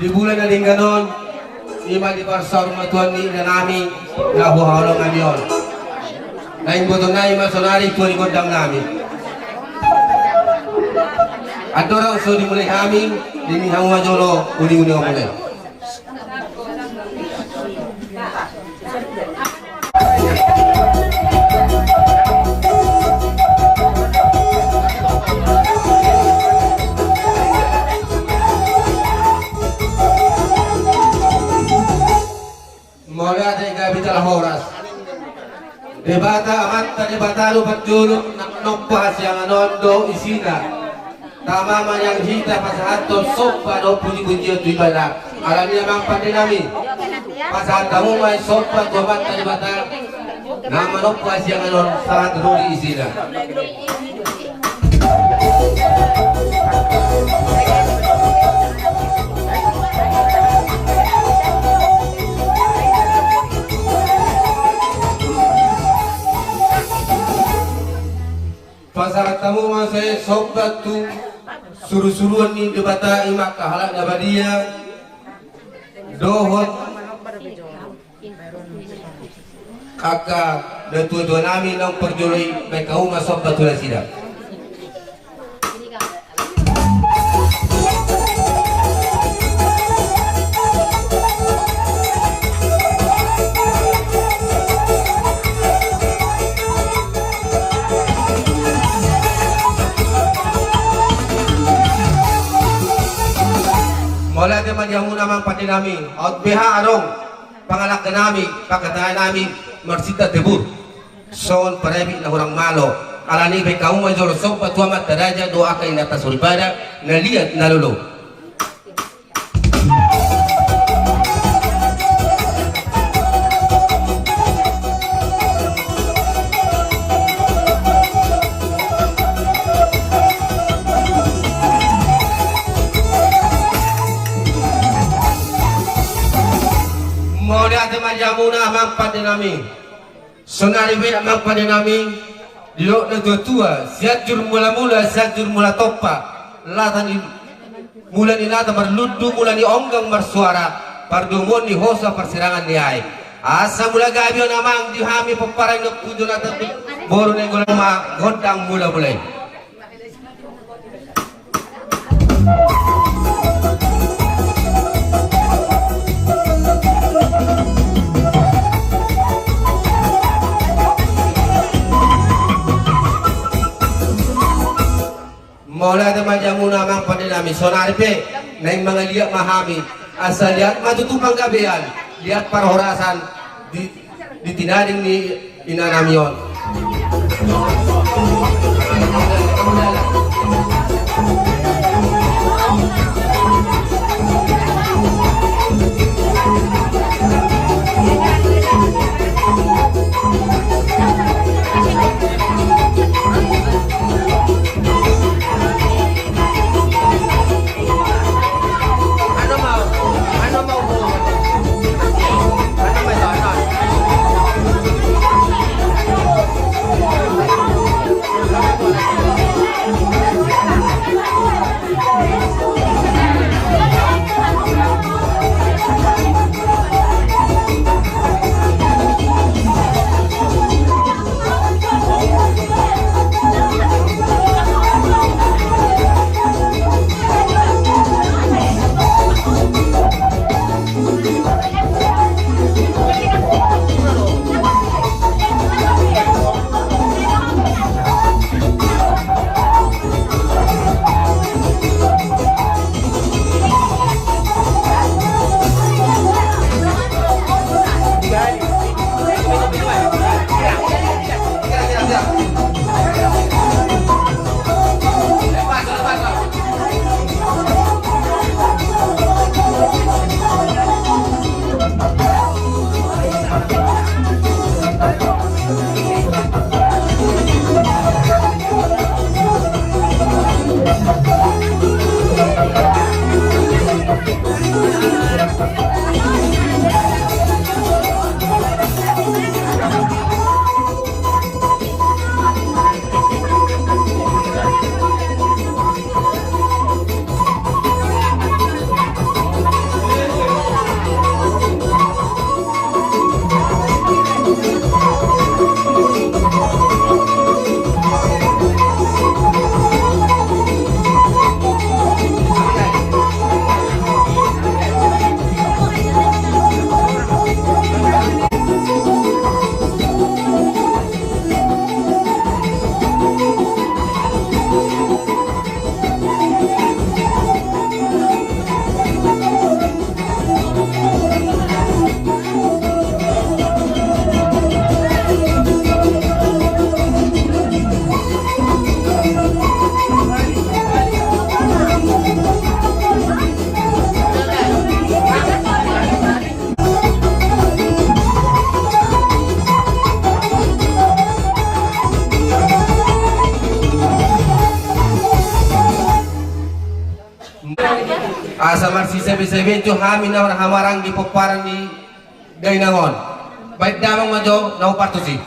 Di bulan na din ganon, lima di parsar matuan ni na namin nahuhalong kami yun. Naimbuto na yung masonari tuwan kodang namin. At doon so di mulai kami, di hang majolo, uni-uni ang mulai. Mula dari kapital horas. Debata amat debata lu berjuluk nombas yang anondo isina. Tama yang hita pasahato sopa do puji-puji tu ibadah. Alami namang pandinami. Pasahatamu may sopa tuamat debata. Nama nombas yang anon sangat ruli isina. Pasal tamu masih sobat tu suruh-suruhan ni debata imak kahalak nabadia dohot kakak dan tua-tua nami nang perjolai mereka umat sobat tu sidang. Wala naman yung naman pati namin at biha arong pangalak na namin pagkatahan namin marsita debut son parebi na hurang malo alani bay kaum majolo so patuamat daraja doa kay natasulpada na liat na lulu. Jamuna amang padenami sonari be amang padenami dilo na tua siat jur mula-mula siat jur mula topa latani mula ni lata marludu mula ni onggang marsuara pardumon ni hosa persirangan ni ai asa mula gabio namang dihami peparang nak pujo na tapi boru ni golama godang mula-mulai. Mula teman jamu namang pandinami sonari pe neng mga liat mahami asal lihat matutupang gabian lihat parhorasan di tinaring ni inanamion. sabi-sabi itu hamin na hamarang di peparan di Dainangon. Baik damang majo na upartusi.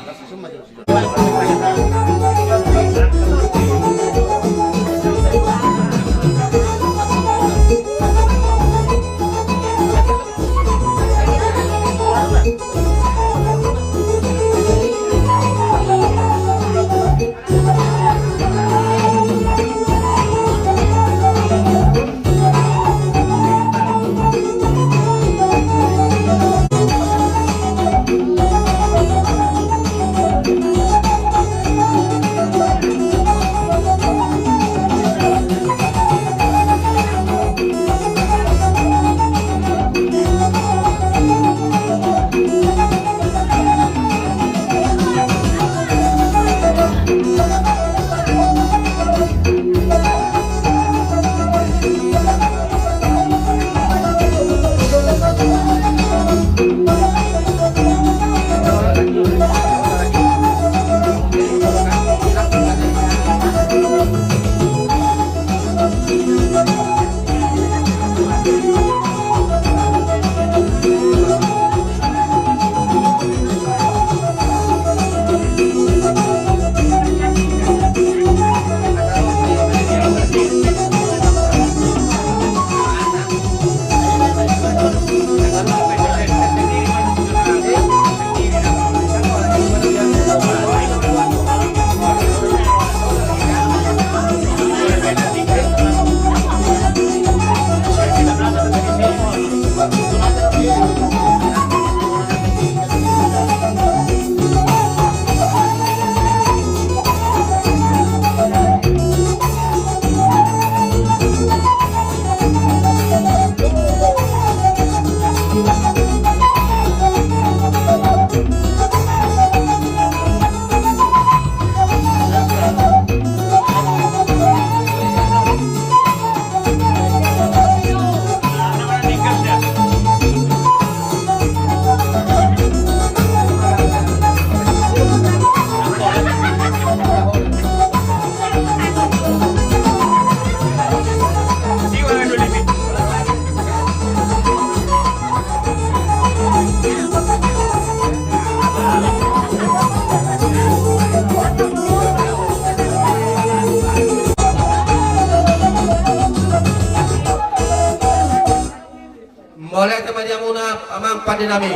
Mulai teman muna amang padinami.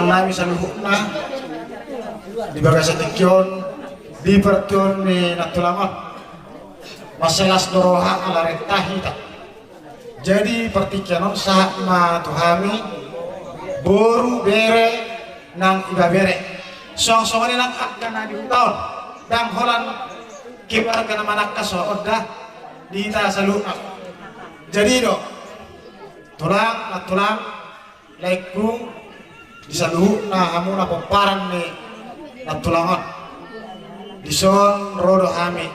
Nami sa luhok na di bagasa tikyon di pertyon ni natulaman masalas doroha ala retahita. Jadi pertikyanon saat ma tuhami boru bere nang iba bere song-song ni lang akka na di taon dang holan kibar ka naman akka so odah di ta sa luhok. Jadi do tulang na tulang like kung disaluhu na amo na pemparan ni natulangon dison rodo hami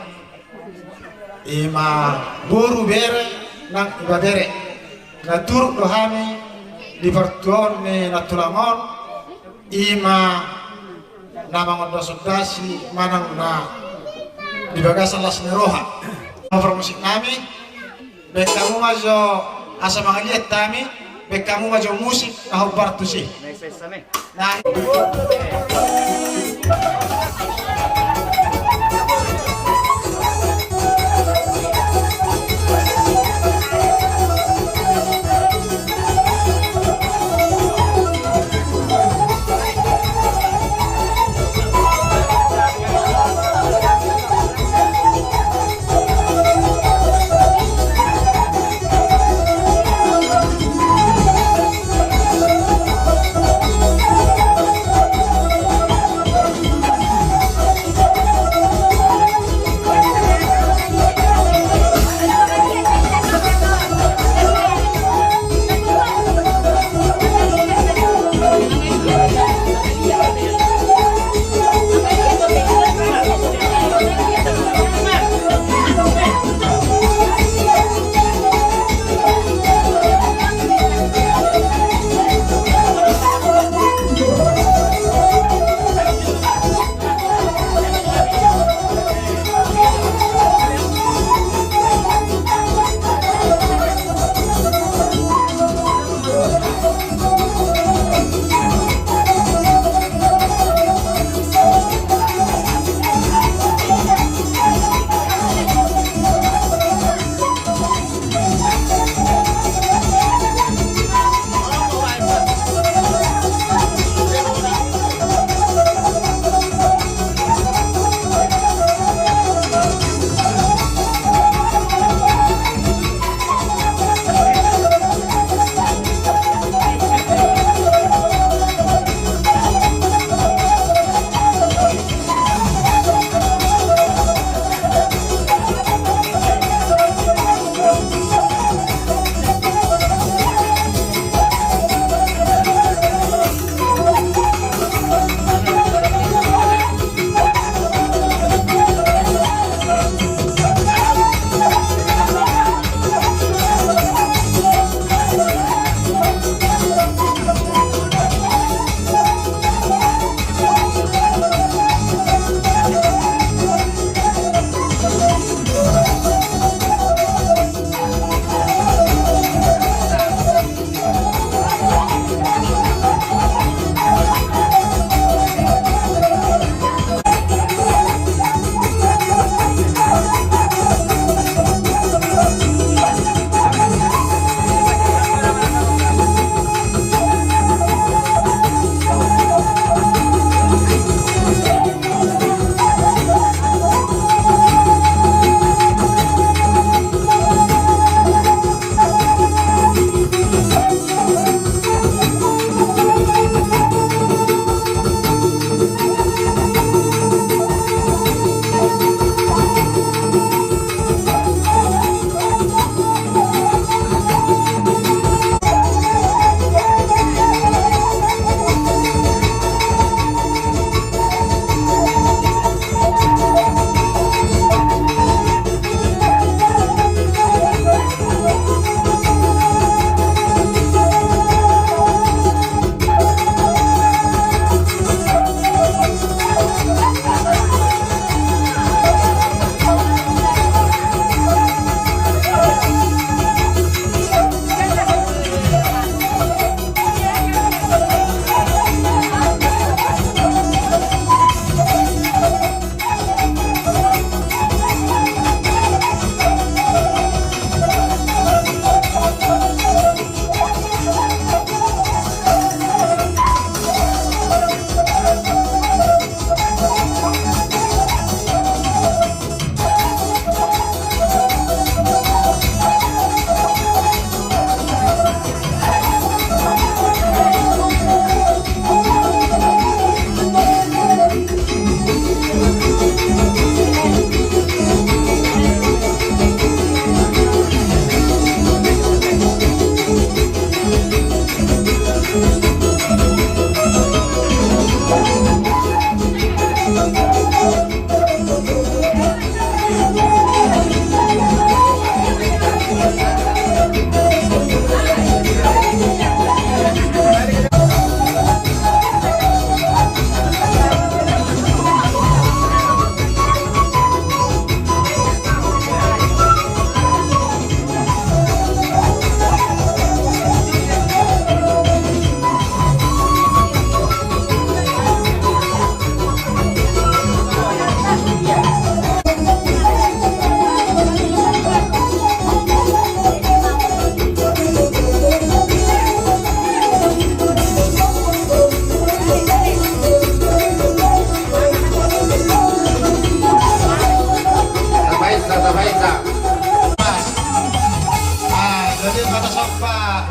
ima buru bere nang iba bere naturuk do hami di pertuon ni natulangon ima namang ondosodasi manang na di bagasan las neroha musik nami bekamu majo asa mga lihat kami bekamu majo musik na bartu sih nah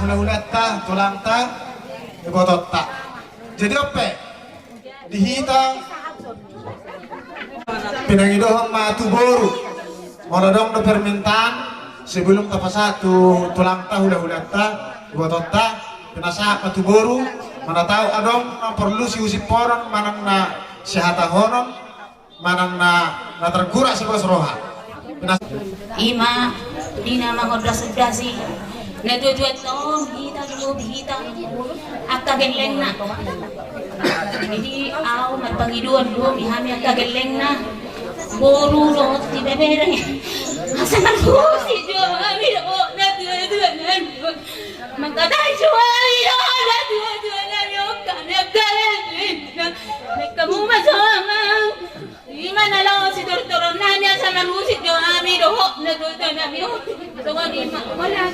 hula-hulata, tulangta, ibototta. Jadi apa? Dihita pinangidohang matu boru. Morodong do permintaan sebelum tapasatu tulangta hula-hulata, ibototta, pinasa matu boru. Mana tahu adong perlu si usip porang manang na sihata honon, manang na tergura si bos roha. Ima dina mahodras-dasi na tujuan to hita akka geleng na jadi aw magpangiduan do mihami akka geleng na boru do ti bebere asa na si do ami do na tujuan na magkadai suwai do na tujuan na yo kana na kamu masamang Ima na lang si Tortoron na niya sa nalusit yung ami do ho na doon na mi ho. So ni wala.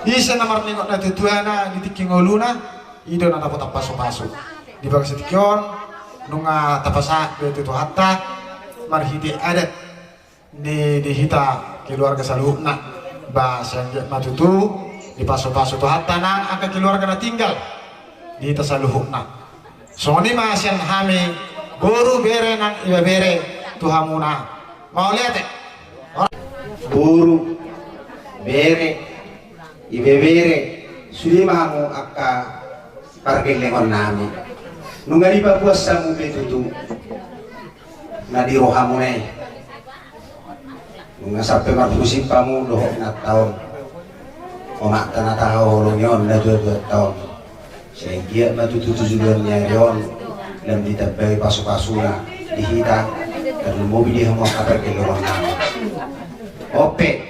Isa namar ningok na tutuana di tiking oluna ido na dapat paso-paso di bagi setikyon nunga tapasa betu tu hatta marhiti adat di hita keluarga saluhna ba sanjat matutu di paso-paso tu hatta na angka keluarga na tinggal di hita saluhna so ni masyan hami guru bere nang iba bere tuhamuna mau lihat guru bere ibebere sulimamu akka pargellengon nami nungari pa puas sa mo betutu na di rohamu na nunga sape marpusin pa mo dohok na taon umakta na tao long yon na 2 taon siya giat matututujulan niya yon lam ditabay paso-paso na dihita dan lumobi di hamo ka pargellengon nami ope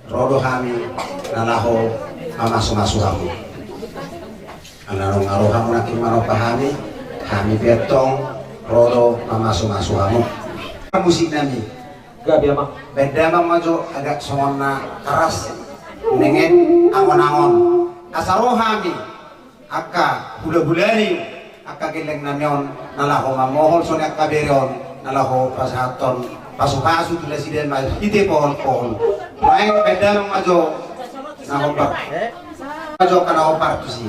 rodo kami nalaho amasu-masu kamu anarong arohamu na kimano pahami kami betong rodo mamasu-masu kamu musik nami Gak biar mak. beda maju agak songona keras nengen angon-angon asarohami aka hula-hulari aka geleng namyon nalaho mamohol sone aka berion nalaho pasaton pasu-pasu tula siden maju ite pohon-pohon lain beda maju nahobar maju kana opar tu sih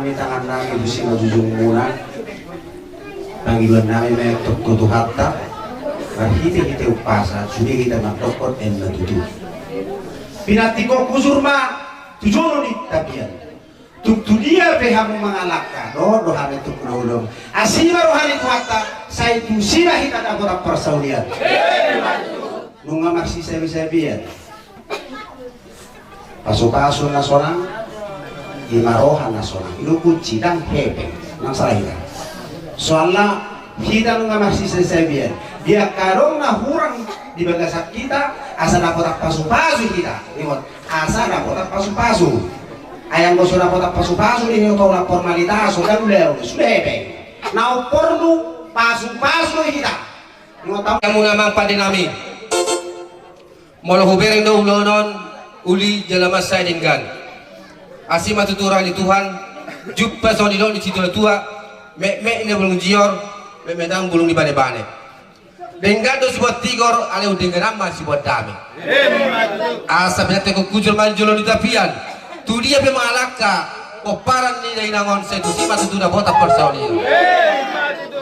nami tangan nami busi majujung muna panggilan nami metok tutu hatta hite upasa sudi kita matokot en matutu pinatiko kusurma tujono di tapian tuk dia behamu mengalaka do hari tuk ulum asima rohani kuata saya tu sila hita dapat persaulian nunga maksi sebi-sebian pasu-pasu nasional imarohan nasional itu kunci dan hepe nang sarayga soalnya kita nunga maksi sebi-sebian dia karena hurang di bagasak kita asa dapat pasu-pasu kita ingat asa dapat pasu-pasu ayang go sudah dapat pasu-pasu ini untuk formalitas sudah hepe now perlu pasu-pasu kita ingat kamu namang padinami molo hubereng do ulonon uli jalamas saya dengan asih matuturang di Tuhan jumpa so di don di situ tua me ini belum jior me medang belum di bane-bane dengan do sebuah tigor ale dengan nama sebuah dami asa benate ko kujul manjolo di tapian tu dia be malaka oparan ni dari nangon saya tu si matutura bota persaulia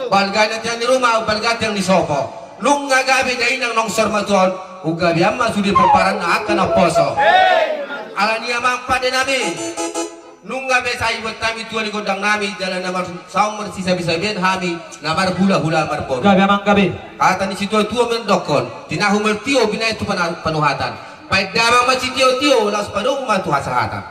balgana tiang di rumah balgana tiang di sofa lunga gabi dari nang nongsor matuan ugabi amma sudi pemparan akan aposo alani amang pada nabi nunga besai buat kami tuan di gondang nami jalan namar saum bersisa bisa ben hami namar hula amar pon gabi amang gabi kata di situ tua mendokon tinahu mertio bina itu penuhatan baik damang masih tio las penuh matu hasahatan